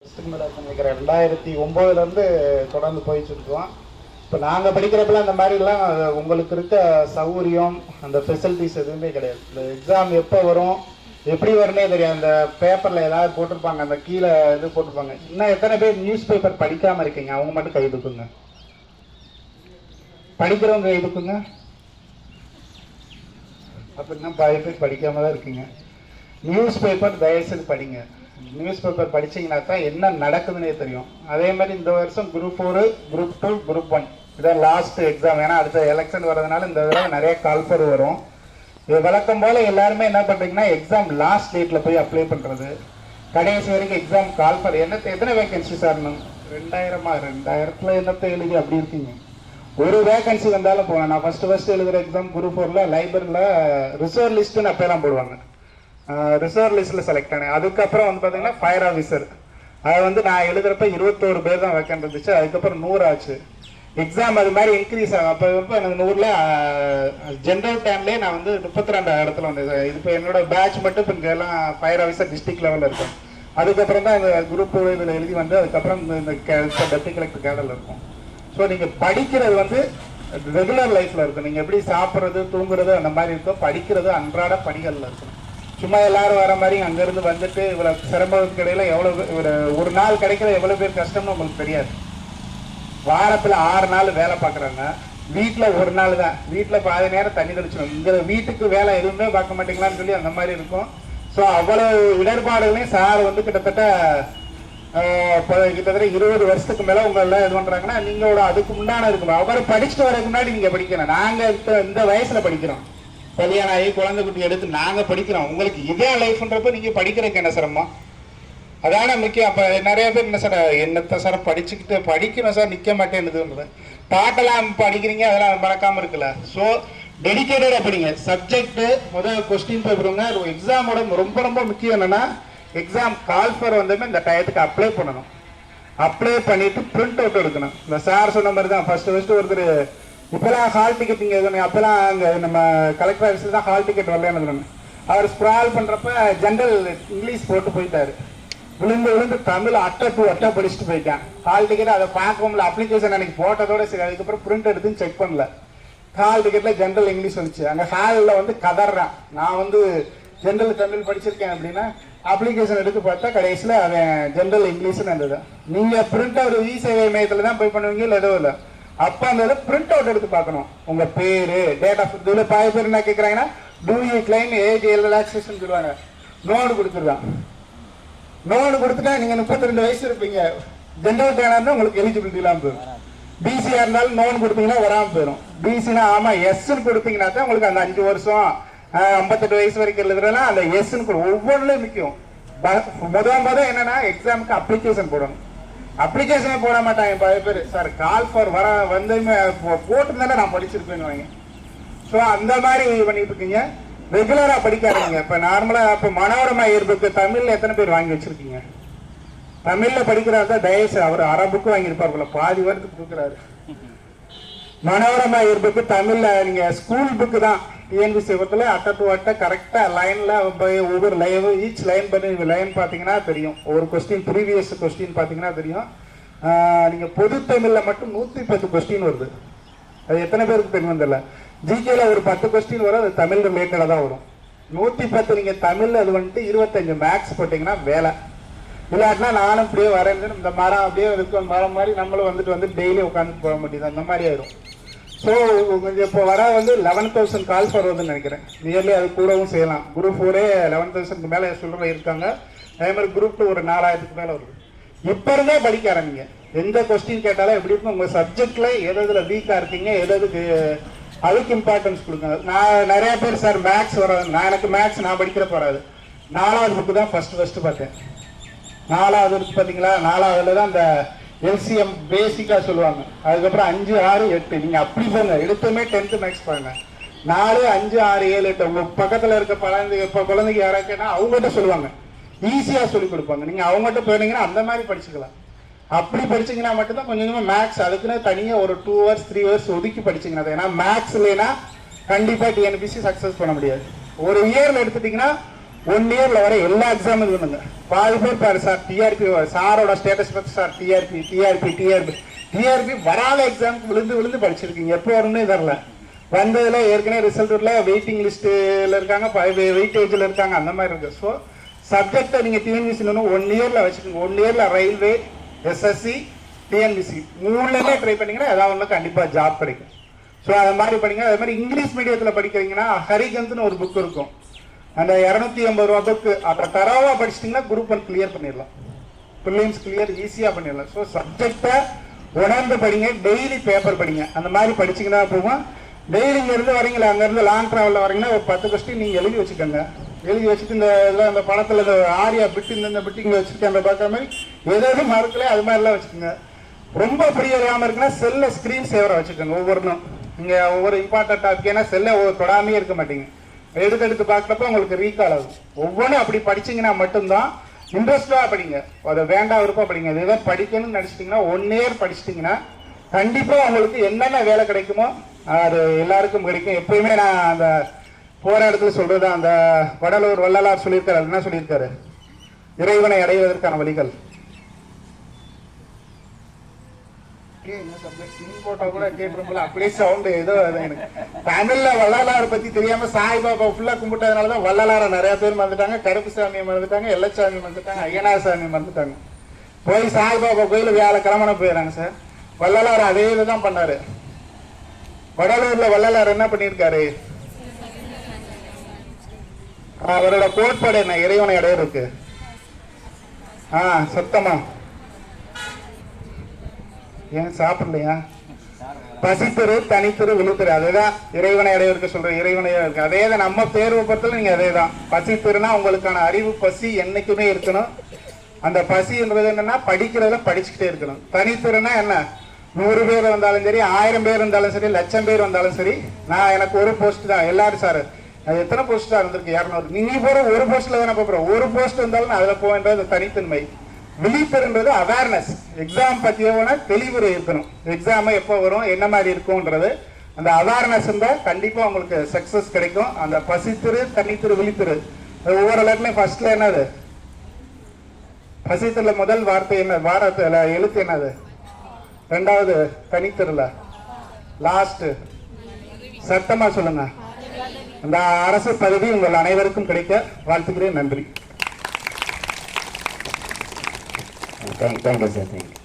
நினைக்கிறேன் 2009 தொடர்ந்து போயிட்டு இருக்கோம். இப்போ நாங்கள் படிக்கிறப்பெல்லாம் அந்த மாதிரிலாம் உங்களுக்கு இருக்க சௌகரியம் அந்த ஃபெசிலிட்டிஸ் எதுவுமே கிடையாது. இந்த எக்ஸாம் எப்போ வரும் எப்படி வரனே தெரியாது. அந்த பேப்பரில் ஏதாவது போட்டிருப்பாங்க, அந்த கீழே இது போட்டிருப்பாங்க. இன்னும் எத்தனை பேர் நியூஸ் பேப்பர் படிக்காமல் இருக்கீங்க? அவங்க மட்டும் கை தூக்குங்க. படிக்கிறவங்க கை தூக்குங்க. அப்படின்னா பாதி பேர் படிக்காம தான் இருக்கீங்க. நியூஸ் பேப்பர் தயவுசெய்து படிங்க. நியூஸ் பேப்பர் படிச்சிங்கன்னா தான் என்ன நடக்குதுன்னே தெரியும். அதே மாதிரி இந்த வருஷம் குரூப் 4, குரூப் 2, குரூப் 1 இதான் லாஸ்ட் எக்ஸாம். ஏன்னா அடுத்த எலெக்ஷன் வர்றதுனால இந்த தடவை நிறைய கால்ஃபர் வரும். இது வழக்கம் போல் எல்லாருமே என்ன பண்ணுறீங்கன்னா எக்ஸாம் லாஸ்ட் டேட்டில் போய் அப்ளை பண்ணுறது, கடைசி வரைக்கும் எக்ஸாம் கால்ஃபர். எத்தனை வேகன்சி சார்? 2000 என்னத்தை எழுதி அப்படி இருக்கீங்க. ஒரு வேகன்சி வந்தாலும் போவேன். நான் ஃபஸ்ட்டு எழுதுகிற எக்ஸாம் குரூப் 4 லைப்ரரியில் ரிசர்வ் லிஸ்ட்டுன்னு அப்போலாம் போடுவாங்க. ரிசர்வ் லிஸ்ட்டில் செலக்ட் ஆனேன். அதுக்கப்புறம் பார்த்தீங்கன்னா ஃபயர் ஆஃபீஸர். அதை நான் எழுதுறப்ப 21 பேர் தான் வேக்கன்ட் இருந்துச்சு. அதுக்கப்புறம் 100 ஆச்சு. எக்ஸாம் அது மாதிரி இன்க்ரீஸ் ஆகும். அப்போ எனக்கு 100ல் ஜென்ரல் டைம்லேயே நான் 32 இடத்துல வந்தேன். இது இப்போ என்னோட பேட்ச் மட்டும் இப்போ இங்கெல்லாம் ஃபயர் ஆஃபீஸர் டிஸ்ட்ரிக்ட் லெவலில் இருக்கும். அதுக்கப்புறம் தான் இந்த குரூப் இதில் எழுதி அதுக்கப்புறம் இந்த டெப்டி கலெக்டர் கேடரில் இருக்கும். ஸோ நீங்கள் படிக்கிறது ரெகுலர் லைஃப்பில் இருக்கும். நீங்கள் எப்படி சாப்பிட்றது தூங்குறது அந்த மாதிரி இருக்கும். படிக்கிறது அன்றாட பணிகளில் இருக்கும். சும்மா எல்லாரும் வர மாதிரி அங்கேருந்து வந்துட்டு இவ்வளோ சிரமத்துக்கு இடையில எவ்வளோ ஒரு நாள் கிடைக்கிற எவ்வளோ பேர் கஷ்டம்னு உங்களுக்கு தெரியாது. வாரத்தில் 6 நாள் வேலை பார்க்குறாங்க. வீட்டில் ஒரு நாள் தான். வீட்டில் பாதி நேரம் தண்ணி தெளிச்சிடும். இங்கே வீட்டுக்கு வேலை எதுவுமே பார்க்க மாட்டீங்களான்னு சொல்லி அந்த மாதிரி இருக்கும். ஸோ அவ்வளோ இடர்பாடுகளையும் சார் கிட்டத்தட்ட 20 வருஷத்துக்கு மேலே உங்களெல்லாம் இது பண்ணுறாங்கன்னா நீங்களோட அதுக்கு முன்னாடி இருக்கணும். அவர் படிச்சுட்டு வரதுக்கு முன்னாடி நீங்கள் படிக்கணும். நாங்கள் இந்த வயசில் படிக்கிறோம். கல்யாணம் ஆகி குழந்தை குட்டி எடுத்து நாங்கள் படிக்கிறோம். உங்களுக்கு இதே லைஃப்ன்றப்ப நீங்கள் படிக்கிறதுக்கு என்ன சிரமம்? அதான முக்கியம். அப்போ நிறைய பேர் என்ன சார் என்னத்தை சார் படிச்சுக்கிட்டு படிக்கணும் சார் நிற்க மாட்டேன்னுதுன்றது. பாட்டெல்லாம் படிக்கிறீங்க, அதெல்லாம் மறக்காமல் இருக்குல்ல. ஸோ டெடிக்கேட்டடாக படிங்க. சப்ஜெக்ட்டு முதல் கொஸ்டின் பேப்பருங்க. எக்ஸாமோட ரொம்ப ரொம்ப முக்கியம் என்னென்னா எக்ஸாம் கால்ஃபர் இந்த டயத்துக்கு அப்ளை பண்ணணும். அப்ளை பண்ணிவிட்டு பிரிண்ட் அவுட் எடுக்கணும். இந்த சார் சொன்ன மாதிரி தான் ஃபஸ்ட்டு ஒருத்தர் இப்போலாம் ஹால் டிக்கெட் இங்கே எதுவும் அப்போலாம் அங்கே நம்ம கலெக்டர் ஆஃபீஸில் தான் ஹால் டிக்கெட் வரலன்னு. அவர் ஸ்க்ரால் பண்ணுறப்ப ஜென்ரல் இங்கிலீஷ் போட்டு போயிட்டார். விழுந்து தமிழ் அட்டை படிச்சுட்டு போயிட்டான். ஹால் டிக்கெட் அதை பார்க்கல. அப்ளிகேஷன் அன்றைக்கி போட்டதோட சரி. அதுக்கப்புறம் பிரிண்ட் எடுத்துன்னு செக் பண்ணல. ஹால் டிக்கெட்டில் ஜென்ரல் இங்கிலீஷ் வந்துச்சு. அங்கே ஹாலில் கதறான். நான் ஜென்ரல் தமிழ் படிச்சிருக்கேன் அப்படின்னா அப்ளிகேஷன் எடுத்து பார்த்தா கடைசியில் அவன் ஜென்ரல் இங்கிலீஷ்னு இருந்தது. நீங்கள் பிரிண்ட் அவுட் இ-சேவை மையத்தில் தான் போய் பண்ணுவீங்க, இல்லை எதுவும் இல்லை. அப்போ அந்த பிரிண்ட் அவுட் எடுத்து பார்க்கணும். உங்கள் பேர், டேட் ஆஃப் பர்த். இதில் பாதி பேர் என்ன கேட்குறாங்கன்னா do you claim age relaxation சொல்லுவாங்க. நோடு கொடுத்துருக்கான். நோடு கொடுத்துட்டா நீங்கள் 32 வயசு இருப்பீங்க. ஜென்ரல் டேனாக உங்களுக்கு எலிஜிபிலிட்டி இல்லாமல் போயிடும். பிசியாக இருந்தாலும் நோன் கொடுத்தீங்கன்னா வராமல் போயிடும். பிசினா ஆமாம் எஸ்ன்னு கொடுத்தீங்கன்னா தான் உங்களுக்கு அந்த 5 வருஷம் 58 வயசு வரைக்கும் எழுதுறதுனா அந்த எஸ்ன்னு ஒவ்வொன்றுலையும் முக்கியம். முதல் என்னன்னா எக்ஸாமுக்கு அப்ளிகேஷன் போடணும். அப்ளிகேஷனே போட மாட்டாங்க பல பேர். சார் கால்ஃபர் போட்டிருந்தாலே நான் படிச்சிருப்பேன்னு வாங்க. ஸோ அந்த மாதிரி பண்ணிட்டு இருக்கீங்க. ரெகுலராக படிக்காதீங்க. இப்போ நார்மலாக இப்போ மனோரமா இயற்புக்கு தமிழில் எத்தனை பேர் வாங்கி வச்சிருக்கீங்க? தமிழில் படிக்கிறாரு தான் தயவுசெய்து. அவர் அரை புக்கு வாங்கியிருப்பார், பாதி வருடத்துக்கு கொடுக்குறாரு. மனோரமா இயற்புக்கு தமிழில் நீங்கள் ஸ்கூல் புக்கு தான். டிஎன்பிசி அட்டை டு அட்டை கரெக்டாக லைனில் ஒவ்வொரு ஈச் லைன் பண்ணி லைன் பார்த்தீங்கன்னா தெரியும். ஒரு கொஸ்டின் ப்ரீவியஸ் கொஸ்டின் பார்த்தீங்கன்னா தெரியும். நீங்கள் பொது தமிழில் மட்டும் 110 கொஸ்டின் வருது. அது எத்தனை பேருக்கு தெரியும் தெரியல. ஜிகேல ஒரு 10 கொஸ்டின் வரும். அது தமிழ் ரிலேட்டடாக தான் வரும். 110 நீங்கள் தமிழில் அது 25 மேக்ஸ் போட்டிங்கன்னா வேலை. இல்லாட்டினா நானும் இப்படியே வரேன். இந்த மரம் அப்படியே இருக்கும். மரம் மாதிரி நம்மளும் டெய்லி உட்காந்து போக முடியுது. அந்த மாதிரி ஆயிரும். ஸோ இப்போ வர 11,000 கால்ஃபர் வருதுன்னு நினைக்கிறேன். நியர்லி அது கூடவும் செய்யலாம். குரூப் 4 11,000க்கு மேலே சொல்கிற இருக்காங்க. அதே மாதிரி குரூப் 2 ஒரு 4,000க்கு மேலே வருது. இப்போ இருந்தே படிக்க ஆரம்பிங்க. எந்த கொஸ்டின் கேட்டாலும் எப்படி இருக்கும், உங்கள் சப்ஜெக்டில் எதில் வீக்காக இருக்கீங்க, எதுக்கு அதுக்கு இம்பார்ட்டன்ஸ் கொடுங்க. நான் நிறைய பேர் சார் மேக்ஸ் வராது. எனக்கு மேக்ஸ் நான் படிக்கிறப்ப வராது. 4வது புக்கு தான் ஃபஸ்ட்டு பார்த்தேன். 4வது இருக்கு பார்த்தீங்களா? 4வதுல தான் அந்த எல்சிஎம் பேசிக்காக சொல்லுவாங்க. அதுக்கப்புறம் 5, 6, 8 நீங்கள் அப்படி போங்க. எடுத்துமே 10th மேக்ஸ் பாருங்க. 4, 5, 6, 7, 8 உங்கள் பக்கத்தில் இருக்க குழந்தைங்க யாராச்சுன்னா அவங்ககிட்ட சொல்லுவாங்க. ஈஸியாக சொல்லி கொடுப்பாங்க. நீங்கள் அவங்ககிட்ட போனீங்கன்னா அந்த மாதிரி படிச்சுக்கலாம். அப்படி படிச்சிங்கன்னா மட்டும்தான் கொஞ்சம் கொஞ்சமாக மேக்ஸ் அதுக்குன்னு தனியாக ஒரு 2 hours 3 hours ஒதுக்கி படிச்சிங்கன்னா. ஏன்னா மேக்ஸ் இல்லைன்னா கண்டிப்பாக டிஎன்பிசி சக்ஸஸ் பண்ண முடியாது. ஒரு இயரில் எடுத்துட்டிங்கன்னா 1 இயர்ல வர எல்லா எக்ஸாமும் இது பண்ணுங்க. பாதி பேர் பாரு சார் டிஆர்பி சாரோட ஸ்டேட்டஸ் பார்த்து sir TRP TRP TRP TRP வராத எக்ஸாமுக்கு விழுந்து விழுந்து படிச்சிருக்கீங்க. எப்போ வரும்னு தெரில. வந்ததுல ஏற்கனவே ரிசல்ட்ல வெயிட்டிங் லிஸ்ட்ல இருக்காங்க, வெயிட்டேஜ்ல இருக்காங்க, அந்த மாதிரி இருக்கு. ஸோ சப்ஜெக்டை நீங்க டிஎன்பிசி 1 இயர்ல வச்சுக்கோங்க. 1 இயர்ல ரயில்வே, எஸ்எஸ்சி, டிஎன்பிசி 3லயுமே ட்ரை பண்ணீங்கன்னா ஏதாவது ஒன்று கண்டிப்பா ஜாப் கிடைக்கும். ஸோ அது மாதிரி படிங்க. அதே மாதிரி இங்கிலீஷ் மீடியத்தில் படிக்கிறீங்கன்னா ஹரிகந்த்னு ஒரு புக் இருக்கும். அந்த 280 ரூபா புக்கு அதை தரவா படிச்சிட்டிங்கன்னா குரூப் 1 கிளியர் பண்ணிடலாம். ப்ரிலிம்ஸ் கிளியர் ஈஸியாக பண்ணிடலாம். ஸோ சப்ஜெக்டை உணர்ந்து படிங்க, டெய்லி பேப்பர் படிங்க. அந்த மாதிரி படிச்சிங்கன்னா போகும். டெய்லி இங்கேருந்து வரீங்களா, அங்கேருந்து லாங் ட்ராவலில் வரீங்கன்னா ஒரு 10 கொஸ்டின் நீங்கள் எழுதி வச்சுக்கோங்க. எழுதி வச்சுட்டு இந்த இதெல்லாம் அந்த படத்தில் இந்த ஆரியா பிட்டு இந்த பிட்டு இங்கே வச்சுருக்கேன் அந்த பார்க்குற மாதிரி எதாவது மறக்கல அது மாதிரிலாம் வச்சுக்கோங்க. ரொம்ப புரியாமல் இருக்குன்னா செல்லில் ஸ்க்ரீன் சேவரை வச்சுக்கோங்க. ஒவ்வொன்றும் நீங்கள் ஒவ்வொரு இம்பார்ட்டன்ட் டாபிக், ஏன்னா செல்லை தொடாமே இருக்க மாட்டீங்க. எடுத்து பார்க்குறப்ப உங்களுக்கு ரீகால் ஆகும். ஒவ்வொன்றும் அப்படி படிச்சிங்கன்னா மட்டும்தான் இன்ட்ரெஸ்டாக படிங்க. அதை வேண்டாம் விருப்பம் படிங்க. அது எதாவது படிக்கணும்னு நினச்சிட்டிங்கன்னா 1 இயர் படிச்சிட்டிங்கன்னா கண்டிப்பாக உங்களுக்கு என்னென்ன வேலை கிடைக்குமோ அது எல்லாருக்கும் கிடைக்கும். எப்பயுமே நான் அந்த போகிற இடத்துல சொல்கிறது, அந்த வடலூர் வள்ளலார் சொல்லியிருக்காரு. என்ன சொல்லியிருக்காரு? இறைவனை அடைவதற்கான வழிகள். போட்டா கூட கேட்டுருப்போம். அப்படியே சவுண்டு ஏதோ எனக்கு தமிழ்ல வள்ளலாரை பத்தி தெரியாம சாய்பாபா ஃபுல்லா கும்பிட்டதுனாலதான் வள்ளலாரை நிறைய பேர் மறந்துட்டாங்க. கருப்பு சாமியை மறந்துட்டாங்க, எல்லச்சாமி மறந்துட்டாங்க, ஐயனார் சாமி மறந்துட்டாங்க. போய் சாய்பாபா கோயில் வியாழக்கிழமை போயிடறாங்க சார். வள்ளலார் அதே இதுதான் பண்ணாரு. வடலூர்ல வள்ளலார் என்ன பண்ணிருக்காரு? அவரோட கோட்பாடு என்ன? இறைவனை அடையிறதுக்கு சத்தமா ஏன் சாப்பிடலையா? பசித்திரு, தனித்திரு, விழுத்திரு. அதுதான் இறைவனை அடைவதற்கு சொல்ற. இறைவனை இருக்கு. அதே தான் நம்ம தேர்வு பொறுத்தல நீங்க அதே தான். பசித்திருனா உங்களுக்கான அறிவு பசி என்னைக்குமே இருக்கணும். அந்த பசின்றது என்னன்னா படிக்கிறதுல படிச்சுக்கிட்டே இருக்கணும். தனித்திருனா என்ன? 100 பேர் வந்தாலும் சரி, 1000 பேர் வந்தாலும் சரி, 1,00,000 பேர் வந்தாலும் சரி, நான் எனக்கு ஒரு போஸ்ட் தான். எல்லாரும் சார் அது எத்தனை போஸ்ட் தான் இருந்திருக்கு? 200. நீங்க போற ஒரு போஸ்ட்ல தானே போறோம். ஒரு போஸ்ட் வந்தாலும் அதுல போகின்றது தனித்தன்மை. விழிப்புன்றது அவேர்னஸ். எக்ஸாம் பத்தியான தெளிவு இருக்கணும். எக்ஸாம் எப்போ வரும், என்ன மாதிரி இருக்கும்ன்றது அந்த அவேர்னஸ் இருந்தா கண்டிப்பா உங்களுக்கு சக்சஸ் கிடைக்கும். அந்த பசித்திரு, தனித்திரு, விழித்திரு ஒவ்வொரு லெட்டர்லயும் ஃபர்ஸ்ட்ல என்னது? பசித்திருல முதல் வார்த்தை என்ன? வாரத்துல எழுத்து என்னது? 2வது தனித்திருல லாஸ்ட் சத்தமா சொல்லுங்க. அந்த அரசு பதவி உங்கள் அனைவருக்கும் கிடைக்க வாழ்த்துக்கிறேன். நன்றி. Thank you, sir. Thank you.